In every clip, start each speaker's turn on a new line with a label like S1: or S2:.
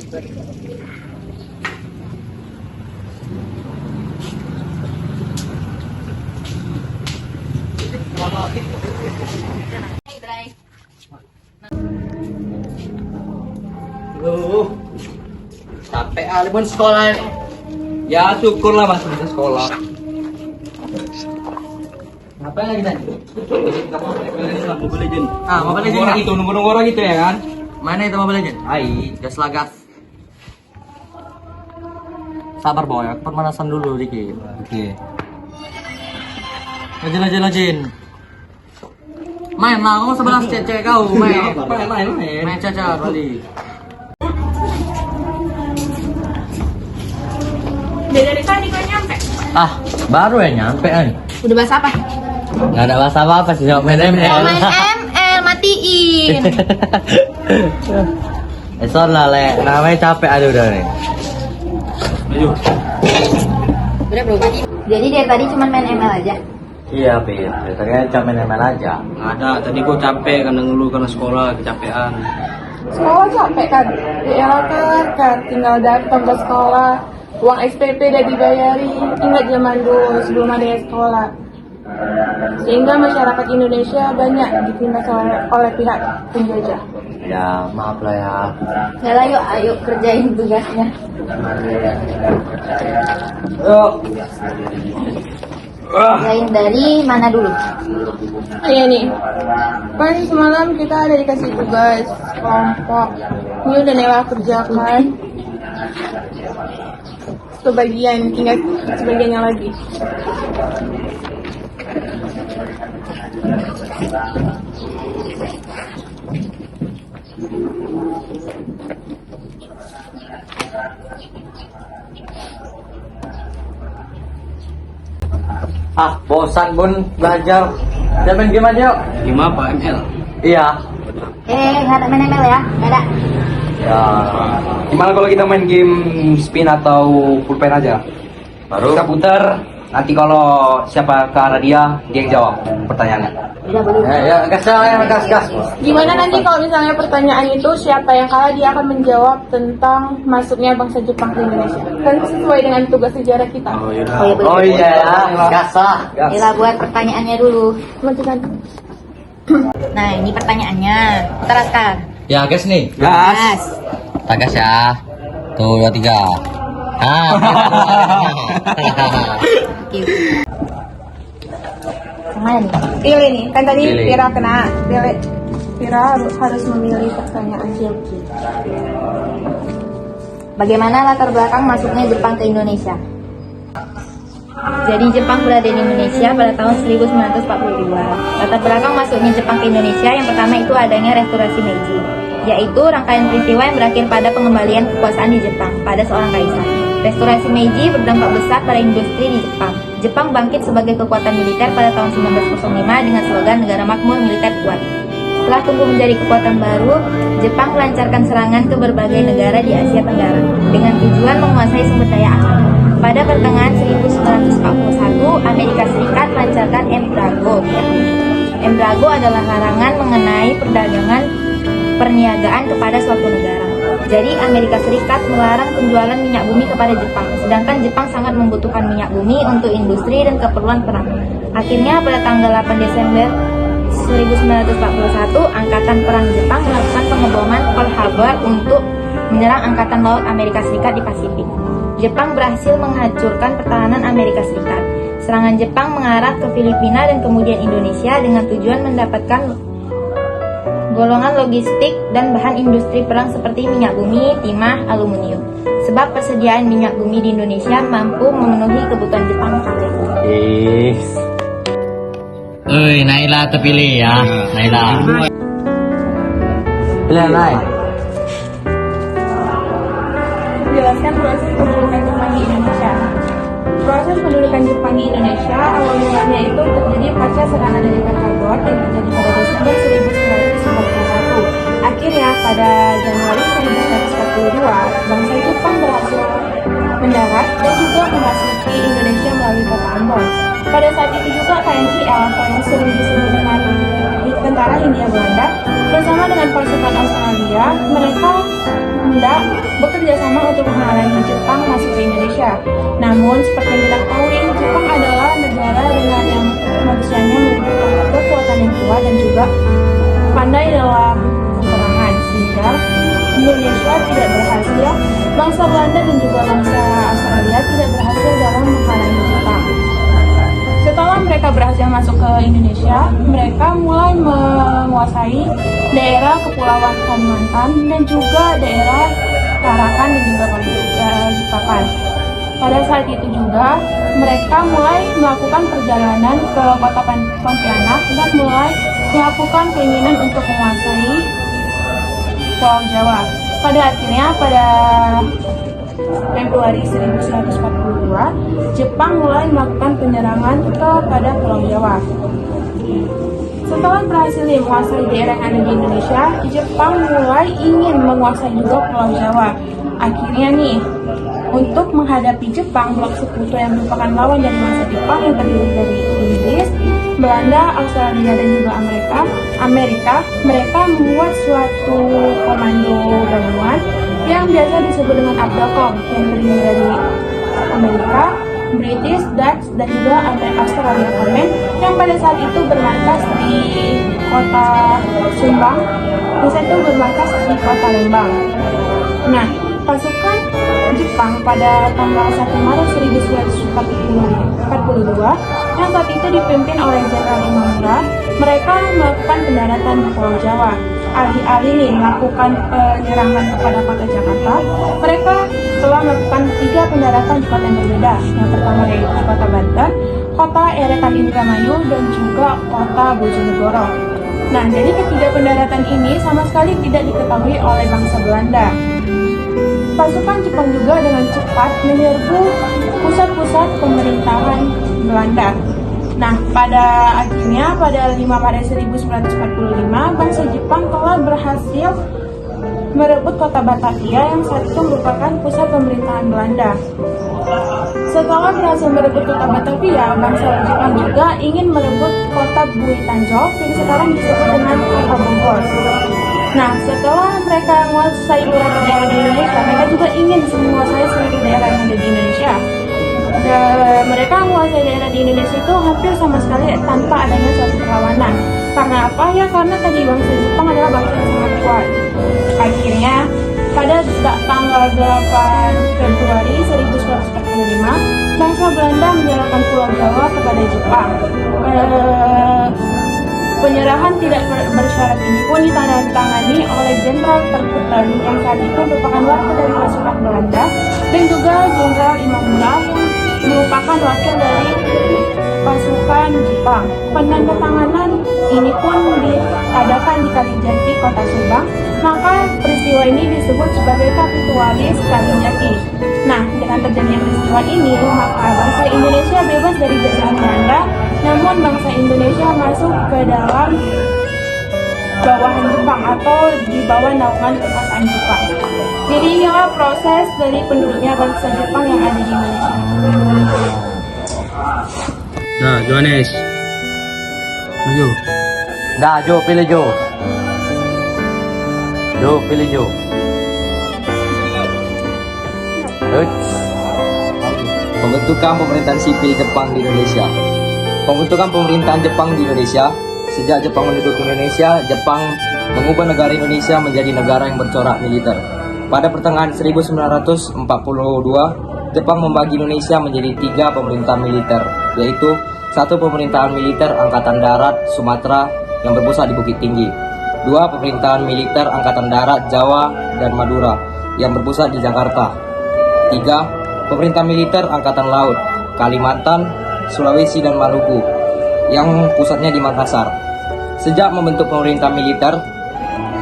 S1: Capek alibun sekolah ini. Ya syukurlah masih bisa sekolah. Ngapain lagi tadi? Mobile Legend. Mobile Legend orang itu, nunggu orang itu ya kan? Mana itu Mobile Legend? Gas lah gas. Sabar boy, aku pemanasan dulu dikit. Oke. Lajin. Main lah, kamu 11 cewek kau main. Main caca balik.
S2: Dari tadi kau nyampe?
S1: Baru ya nyampe nih.
S2: Udah bahas apa?
S1: Nggak ada bahasa apa sih, main ML.
S2: Main ML, matiin.
S1: Esok lah le, namanya capek udah nih. Ayo.
S2: Udah bro. Jadi dari tadi cuma main ML aja?
S1: Iya, Pit. Tadi cuma main ML aja.
S3: Nggak ada, tadi gua capek karena ngeluh karena sekolah kecapean.
S4: Sekolah capek kan? Ya kan, tinggal datang ke sekolah, uang SPP udah dibayari. Ingat zaman dulu sebelum ada sekolah. Sehingga masyarakat Indonesia banyak ditindas oleh pihak penjajah.
S1: Ya, maaf lah ya.
S2: Ya lah yuk, ayo kerjain tugasnya.
S1: Yuk.
S2: Kerjain dari mana dulu?
S4: Iya nih, kan semalam kita ada dikasih tugas kelompok. Ini udah Nela kerjakan. Sebagian, tinggal sebagiannya lagi.
S1: Bosan bun belajar. Kita main game aja yuk.
S3: Gimana Pak ML?
S1: Iya.
S2: Nggak main ML ya? Nggak ada.
S1: Ya.
S3: Gimana kalau kita main game spin atau pulpen aja?
S1: Baru.
S3: Kita putar, nanti kalau siapa ke arah dia yang jawab pertanyaannya.
S2: Udah boleh.
S1: Ya, gas.
S4: Gimana nanti kalau misalnya pertanyaan itu siapa yang kalah dia akan menjawab tentang masuknya bangsa Jepang ke Indonesia. Kan sesuai dengan tugas sejarah kita.
S1: Oh iya ya, gas lah.
S2: Bila buat pertanyaannya dulu.
S4: Majukan.
S2: Nah ini pertanyaannya. Putar Askar.
S1: Ya, gas nih.
S2: Gas.
S1: Kita gas ya. Tuh, 2, 3.
S2: Oke. Mana nih?
S4: Pilih nih, kan tadi
S1: Pilih.
S4: Vira kena. Vira harus memilih pertanyaan.
S2: Bagaimana latar belakang masuknya Jepang ke Indonesia? Jadi Jepang berada di Indonesia pada tahun 1942. Latar belakang masuknya Jepang ke Indonesia yang pertama itu adanya restorasi Meiji, yaitu rangkaian peristiwa yang berakhir pada pengembalian kekuasaan di Jepang pada seorang kaisar. Restorasi Meiji berdampak besar pada industri di Jepang. Jepang bangkit sebagai kekuatan militer pada tahun 1905 dengan slogan negara makmur, militer kuat. Setelah tumbuh menjadi kekuatan baru, Jepang melancarkan serangan ke berbagai negara di Asia Tenggara dengan tujuan menguasai sumber daya alam. Pada pertengahan 1941, Amerika Serikat melancarkan embargo. Embargo adalah larangan mengenai perdagangan perniagaan kepada suatu negara. Jadi Amerika Serikat melarang penjualan minyak bumi kepada Jepang, sedangkan Jepang sangat membutuhkan minyak bumi untuk industri dan keperluan perang. Akhirnya pada tanggal 8 Desember 1941, Angkatan Perang Jepang melakukan pengeboman Pearl Harbor untuk menyerang Angkatan Laut Amerika Serikat di Pasifik. Jepang berhasil menghancurkan pertahanan Amerika Serikat. Serangan Jepang mengarah ke Filipina dan kemudian Indonesia dengan tujuan mendapatkan golongan logistik dan bahan industri perang seperti minyak bumi, timah, aluminium. Sebab persediaan minyak bumi di Indonesia mampu memenuhi kebutuhan Jepang kala itu.
S1: Naila terpilih ya. Naila. Pilih Naila.
S4: Menjelaskan proses pendudukan Jepang di Indonesia. Proses pendudukan Jepang di Indonesia awal mulanya itu terjadi pasca serangan dari Pearl Harbor yang terjadi pada Desember 1941. Akhirnya pada Januari 1942, bangsa Jepang berhasil mendarat dan juga memasuki Indonesia melalui kota Ambon. Pada saat itu juga KNI atau yang sering disebut dengan Tentara Hindia Belanda bersama dengan pasukan Australia, mereka hendak bekerja sama untuk menghalangi Jepang masuk ke Indonesia. Namun, seperti yang kita ketahui, Jepang adalah negara dengan yang manusianya memiliki kekuatan yang kuat dan juga pandai dalam peperangan, sehingga Indonesia tidak berhasil, bangsa Belanda dan juga bangsa Australia tidak berhasil dalam menghalangi Jepang. Setelah mereka berhasil masuk ke Indonesia, mereka mulai menguasai daerah Kepulauan Kalimantan dan juga daerah Tarakan dan juga Balikpapan. Pada saat itu juga, mereka mulai melakukan perjalanan ke kota Pontianak dan mulai melakukan keinginan untuk menguasai Pulau Jawa. Pada akhirnya, pada Februari 1142, Jepang mulai melakukan penyerangan kepada Pulau Jawa. Setelah berhasil menguasai daerah yang ada di Indonesia, Jepang mulai ingin menguasai juga Pulau Jawa. Akhirnya nih, untuk menghadapi Jepang, blok sekutu yang merupakan lawan dari masa Jepang yang terdiri dari Inggris, Belanda, Australia dan juga Amerika, mereka membuat suatu komando gabungan yang biasa disebut dengan ABDACOM yang terdiri dari Amerika, British, Dutch, dan juga Australia Command yang pada saat itu bermarkas di kota Sumbang, bisa itu bermarkas di kota Lembang. Nah, pasukan Jepang pada tanggal 1 Maret 1942 yang saat itu dipimpin oleh Jenderal Imamura, mereka melakukan pendaratan di Pulau Jawa. Alih-alih nih melakukan penyerangan kepada kota Jakarta, mereka telah melakukan 3 pendaratan di kota yang berbeda. Yang pertama yaitu kota Banten, kota Eretan Indramayu, dan juga kota Bojonegoro. Nah, jadi ketiga pendaratan ini sama sekali tidak diketahui oleh bangsa Belanda. Pasukan Jepang juga dengan cepat menyerbu pusat-pusat pemerintahan Belanda. Nah, pada akhirnya pada 5 Maret 1945, bangsa Jepang telah berhasil merebut kota Batavia yang saat itu merupakan pusat pemerintahan Belanda. Setelah berhasil merebut kota Batavia, bangsa Jepang juga ingin merebut kota Bui Tanjung yang sekarang disebut dengan kota Bogor. Nah, setelah mereka menguasai beberapa daerah di Indonesia, mereka juga ingin menguasai seluruh daerah yang ada di Indonesia. Mereka menguasai daerah di Indonesia itu hampir sama sekali tanpa adanya suatu perlawanan. Karena apa? Ya karena tadi bangsa Jepang adalah bangsa yang sangat kuat. Akhirnya, pada tanggal 8 Februari 1945, bangsa Belanda menyerahkan Pulau Jawa kepada Jepang. Penyerahan tidak bersyarat ini pun ditandatangani oleh Jenderal Terkuten yang saat itu merupakan wakil dari pasukan Belanda dan juga Jenderal Imamura yang merupakan wakil dari pasukan Jepang. Penandatanganan ini pun diadakan di Kalijati, Kota Subang. Maka peristiwa ini disebut sebagai Kapitualis Kalijati. Nah, dengan terjadinya peristiwa ini, maka bangsa Indonesia bebas dari jajahan Belanda, namun bangsa Indonesia masuk ke dalam bawahan Jepang atau di bawah naungan kekuasaan Jepang. Jadi inilah proses dari penduduknya bangsa Jepang yang ada di Indonesia.
S1: Nah, Johannes. Maju.
S3: Dah, Jo, pilih Jo. Jo, pilih Jo.
S5: Pembentukan pemerintahan sipil Jepang di Indonesia. Pembentukan pemerintahan Jepang di Indonesia. Sejak Jepang menduduki Indonesia, Jepang mengubah negara Indonesia menjadi negara yang bercorak militer. Pada pertengahan 1942, Jepang membagi Indonesia menjadi 3 pemerintahan militer, yaitu 1 pemerintahan militer Angkatan Darat Sumatera yang berpusat di Bukit Tinggi, 2 pemerintahan militer Angkatan Darat Jawa dan Madura yang berpusat di Jakarta, 3 pemerintah militer Angkatan Laut Kalimantan, Sulawesi dan Maluku yang pusatnya di Makassar. Sejak membentuk pemerintah militer,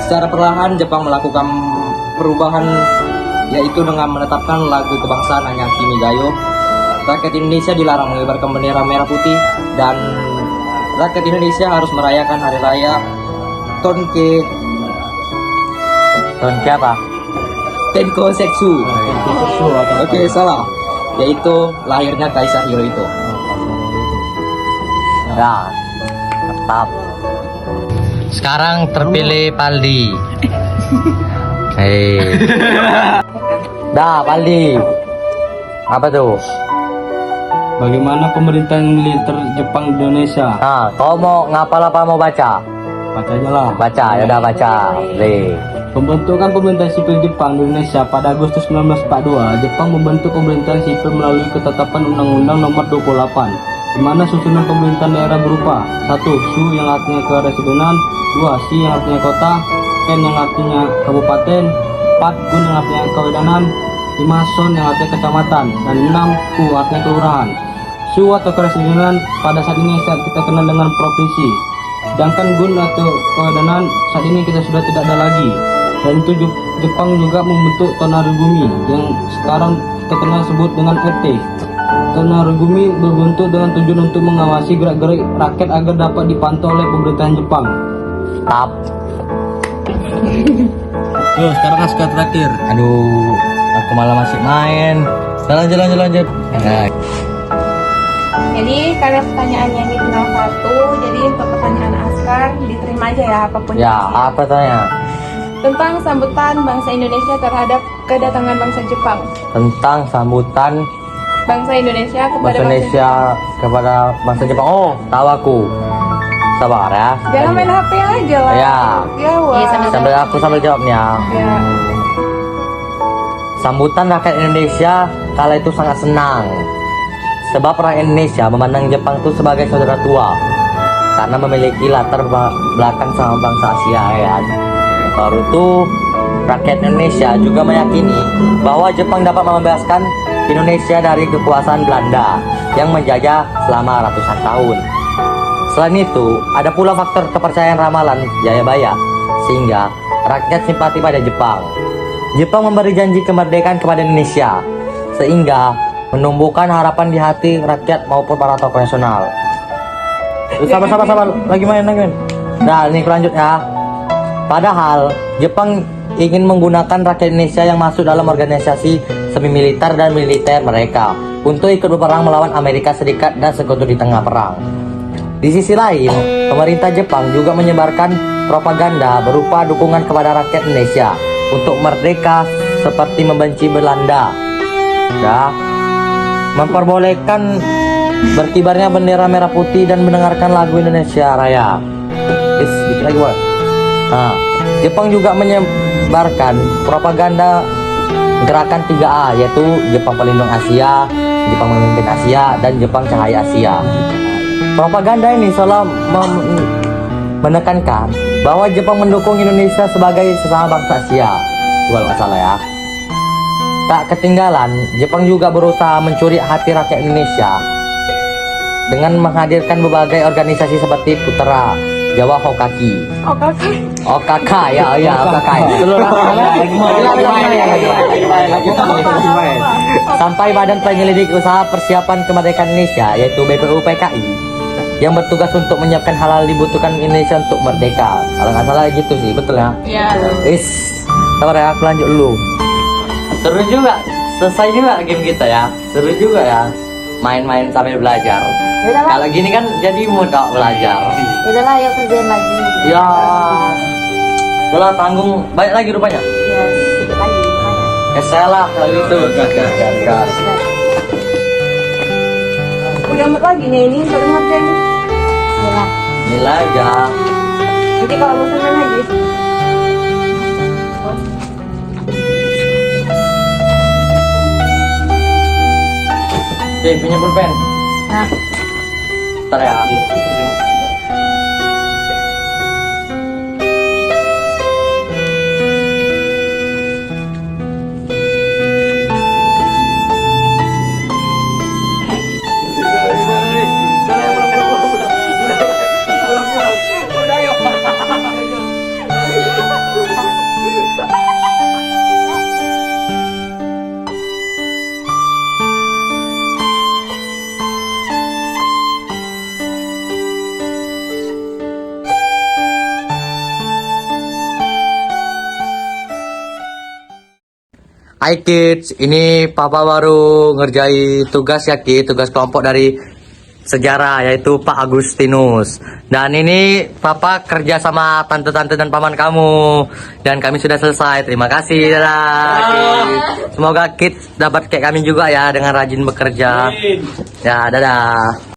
S5: secara perlahan Jepang melakukan perubahan, yaitu dengan menetapkan lagu kebangsaan Anyang Kimigayo. Rakyat Indonesia dilarang mengibarkan bendera merah putih dan rakyat Indonesia harus merayakan hari raya Tonke.
S3: Tonke apa?
S5: Tenko Setsu. Oke, salah. Yaitu lahirnya Kaisar Hirohito.
S3: Dah, tetap. Sekarang terpilih Paldi. Hei. Dah, Paldi. Apa tuh?
S5: Bagaimana pemerintahan militer Jepang di Indonesia?
S3: Nah, kau mau ngapal apa mau baca?
S5: Baca aja lah.
S3: Baca, ya udah baca. Nih.
S5: Pembentukan pemerintahan sipil Jepang di Indonesia pada Agustus 1942, Jepang membentuk pemerintahan sipil melalui ketetapan Undang-Undang Nomor 28, di mana susunan pemerintahan daerah berupa 1. Su yang artinya keresidenan, 2. Si yang artinya kota, Ken yang artinya kabupaten, 4. Gun yang artinya kewedanan, 5. Son yang artinya kecamatan, dan 6. Ku artinya kelurahan. Su atau keresidenan pada saat ini kita kenal dengan provinsi, sedangkan gun atau kewedanan saat ini kita sudah tidak ada lagi. Dan itu Jepang juga membentuk Tonarigumi yang sekarang kita kenal sebut dengan RT. Tonarigumi berbentuk dengan tujuan untuk mengawasi gerak-gerik rakyat agar dapat dipantau oleh pemerintahan Jepang.
S3: Tap.
S5: Yo, sekarang askar terakhir.
S3: Aduh, aku malah masih main. Lanjut. Nah,
S4: Jadi karena pertanyaannya ini tinggal 1, jadi untuk pertanyaan Askar diterima aja ya apapun.
S3: ya
S4: isinya.
S3: apa tanya?
S4: Tentang sambutan bangsa Indonesia terhadap kedatangan bangsa Jepang.
S3: Tentang sambutan
S4: Bangsa Indonesia kepada
S3: bahasa Indonesia kepada bangsa Jepang. Oh, tahu aku. Sabar ya.
S4: Jangan main HP aja lah.
S3: Ya.
S4: Jawab.
S2: Iya,
S3: Sambil jawabnya.
S4: Ya.
S3: Sambutan rakyat Indonesia kala itu sangat senang. Sebab rakyat Indonesia memandang Jepang itu sebagai saudara tua karena memiliki latar belakang sama bangsa Asia ya kan. Baru itu rakyat Indonesia juga meyakini bahwa Jepang dapat membebaskan Indonesia dari kekuasaan Belanda yang menjajah selama ratusan tahun. Selain itu, ada pula faktor kepercayaan ramalan Jayabaya sehingga rakyat simpati pada Jepang. Jepang memberi janji kemerdekaan kepada Indonesia sehingga menumbuhkan harapan di hati rakyat maupun para tokoh nasional. Sabar, lagi main. Nah, ini lanjut ya. Padahal Jepang ingin menggunakan rakyat Indonesia yang masuk dalam organisasi semi militer dan militer mereka untuk ikut berperang melawan Amerika Serikat dan sekutu di tengah perang. Di sisi lain, pemerintah Jepang juga menyebarkan propaganda berupa dukungan kepada rakyat Indonesia untuk merdeka seperti membenci Belanda. Ya, memperbolehkan berkibarnya bendera merah putih dan mendengarkan lagu Indonesia Raya. Sedikit lagi, Boy. Nah, Jepang juga menyebarkan propaganda gerakan 3A, yaitu Jepang Pelindung Asia, Jepang Memimpin Asia, dan Jepang Cahaya Asia. Propaganda ini selalu menekankan bahwa Jepang mendukung Indonesia sebagai sesama bangsa Asia. Kalau nggak salah ya. Tak ketinggalan, Jepang juga berusaha mencuri hati rakyat Indonesia dengan menghadirkan berbagai organisasi seperti Putra Jawa Hokaki. OKK ya, OKK. Sampai Badan Penyelidik Usaha Persiapan Kemerdekaan Indonesia, yaitu BPUPKI, yang bertugas untuk menyiapkan hal-hal dibutuhkan Indonesia untuk merdeka. Kalau nggak salah gitu sih, betul ya?
S4: Iya.
S3: Sabar ya, aku lanjut dulu. Seru juga, selesai juga game kita ya. Seru juga ya, main-main sambil belajar. Kalau gini kan jadi mudah belajar.
S2: Udahlah, ayo kerjain lagi.
S3: Ya, udah tanggung banyak lagi rupanya.
S2: Ya, sedikit lagi. Lumayan.
S3: Saya lah kalau itu. Gas.
S4: Udah amat lagi nih ini baru ngerjain.
S2: Yalah.
S3: Nilai aja.
S4: Nanti kalau bosan main lagi.
S3: Punya pulpen.
S2: Nah,
S3: Ntar ya. Hai kids, ini papa baru ngerjain tugas ya kids, tugas kelompok dari sejarah, yaitu Pak Agustinus. Dan ini Papa kerja sama tante-tante dan paman kamu. Dan kami sudah selesai. Terima kasih. Dadah. Semoga kids dapat kayak kami juga ya, dengan rajin bekerja. Ya, dadah.